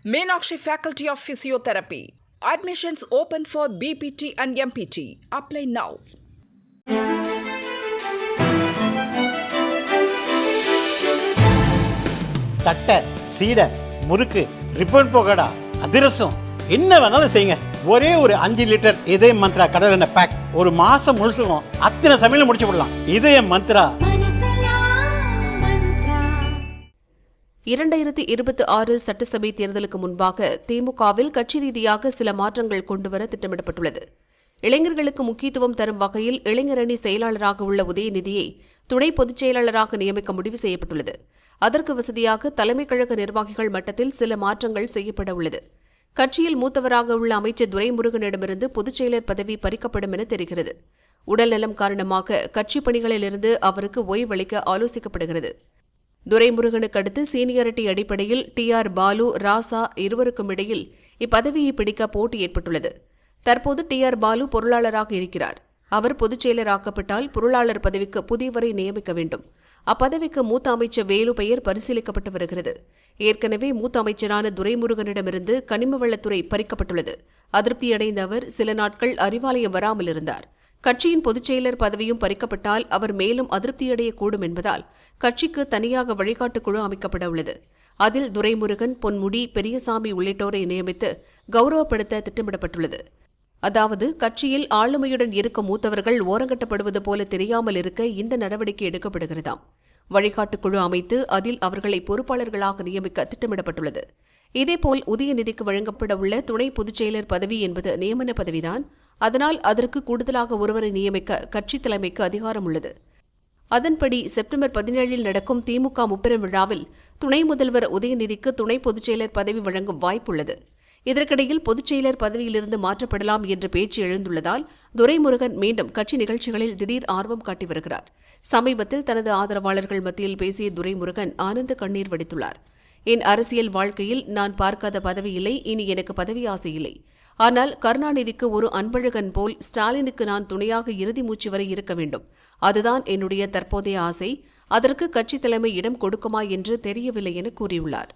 Meenakshi Faculty of Physiotherapy. Admissions open for BPT and MPT. Apply now. தட்டை, சீடை, முறுக்கு, ribbon போகடா, அதிரசம் என்ன வேணாலும் செய்யுங்க. ஒரே ஒரு 5 லிட்டர் இதய மந்த்ரா கடல் எண்ணெய் பேக் ஒரு மாசம் முழுசுக்கும் அத்தனை சமையல் முடிச்சு விடலாம். இதய மந்த்ரா. 2026 சட்டசபை தேர்தலுக்கு முன்பாக திமுகவில் கட்சி ரீதியாக சில மாற்றங்கள் கொண்டுவர திட்டமிடப்பட்டுள்ளது. இளைஞர்களுக்கு முக்கியத்துவம் தரும் வகையில் இளைஞரணி செயலாளராக உள்ள உதயநிதியை துணை பொதுச் செயலாளராக நியமிக்க முடிவு செய்யப்பட்டுள்ளது. அதற்கு வசதியாக தலைமை கழக நிர்வாகிகள் மட்டத்தில் சில மாற்றங்கள் செய்யப்பட உள்ளது. கட்சியில் மூத்தவராக உள்ள அமைச்சர் துரைமுருகனிடமிருந்து பொதுச் செயலர் பதவி பறிக்கப்படும் என தெரிகிறது. உடல்நலம் காரணமாக கட்சி பணிகளிலிருந்து அவருக்கு ஓய்வளிக்க ஆலோசிக்கப்படுகிறது. துரைமுருகனுக்கு அடுத்து சீனியாரிட்டி அடிப்படையில் TR பாலு, ராசா இருவருக்கும் இடையில் இப்பதவியை பிடிக்க போட்டி ஏற்பட்டுள்ளது. தற்போது TR பாலு பொருளாளராக இருக்கிறார். அவர் பொதுச் செயலராக்கப்பட்டால் பொருளாளர் பதவிக்கு புதியவரை நியமிக்க வேண்டும். அப்பதவிக்கு மூத்த அமைச்சர் வேலு பெயர் பரிசீலிக்கப்பட்டு வருகிறது. ஏற்கனவே மூத்த அமைச்சரான துரைமுருகனிடமிருந்து கனிம வளத்துறை பறிக்கப்பட்டுள்ளது. அதிருப்தியடைந்த அவர் சில நாட்கள் அறிவாலயம் வராமல் இருந்தார். கட்சியின் பொதுச் செயலர் பதவியும் பறிக்கப்பட்டால் அவர் மேலும் அதிருப்தியடையக்கூடும் என்பதால் கட்சிக்கு தனியாக வழிகாட்டுக் குழு அமைக்கப்பட உள்ளது. அதில் துரைமுருகன், பொன்முடி, பெரியசாமி உள்ளிட்டோரை நியமித்து கௌரவப்படுத்த திட்டமிடப்பட்டுள்ளது. அதாவது கட்சியில் ஆளுமையுடன் இருக்கும் மூத்தவர்கள் ஓரங்கட்டப்படுவது போல தெரியாமல் இருக்க இந்த நடவடிக்கை எடுக்கப்படுகிறதாம். வழிகாட்டுக் குழு அமைத்து அதில் அவர்களை பொறுப்பாளர்களாக நியமிக்க திட்டமிடப்பட்டுள்ளது. இதேபோல் உதயநிதிக்கு வழங்கப்பட உள்ள துணை பொதுச் செயலர் பதவி என்பது நியமன பதவிதான். அதனால் அதற்கு கூடுதலாக ஒருவரை நியமிக்க கட்சி தலைமைக்கு அதிகாரம் உள்ளது. அதன்படி செப்டம்பர் 17 நடக்கும் திமுக முப்பெரும் விழாவில் துணை முதல்வர் உதயநிதிக்கு துணை பொதுச் செயலர் பதவி வழங்கும் வாய்ப்புள்ளது. இதற்கிடையில் பொதுச் செயலர் பதவியிலிருந்து மாற்றப்படலாம் என்ற பேச்சு எழுந்துள்ளதால் துரைமுருகன் மீண்டும் கட்சி நிகழ்ச்சிகளில் திடீர் ஆர்வம் காட்டி வருகிறார். சமீபத்தில் தனது ஆதரவாளர்கள் மத்தியில் பேசிய துரைமுருகன் ஆனந்த கண்ணீர் வடித்துள்ளார். என் அரசியல் வாழ்க்கையில் நான் பார்க்காத பதவி இல்லை, இனி எனக்கு பதவி ஆசை இல்லை. ஆனால் கருணாநிதிக்கு ஒரு அன்பழகன் போல் ஸ்டாலினுக்கு நான் துணையாக இறுதி மூச்சு வரை இருக்க வேண்டும். அதுதான் என்னுடைய தற்போதைய ஆசை. அதற்கு கட்சி தலைமை இடம் கொடுக்குமா என்று தெரியவில்லை என கூறியுள்ளார்.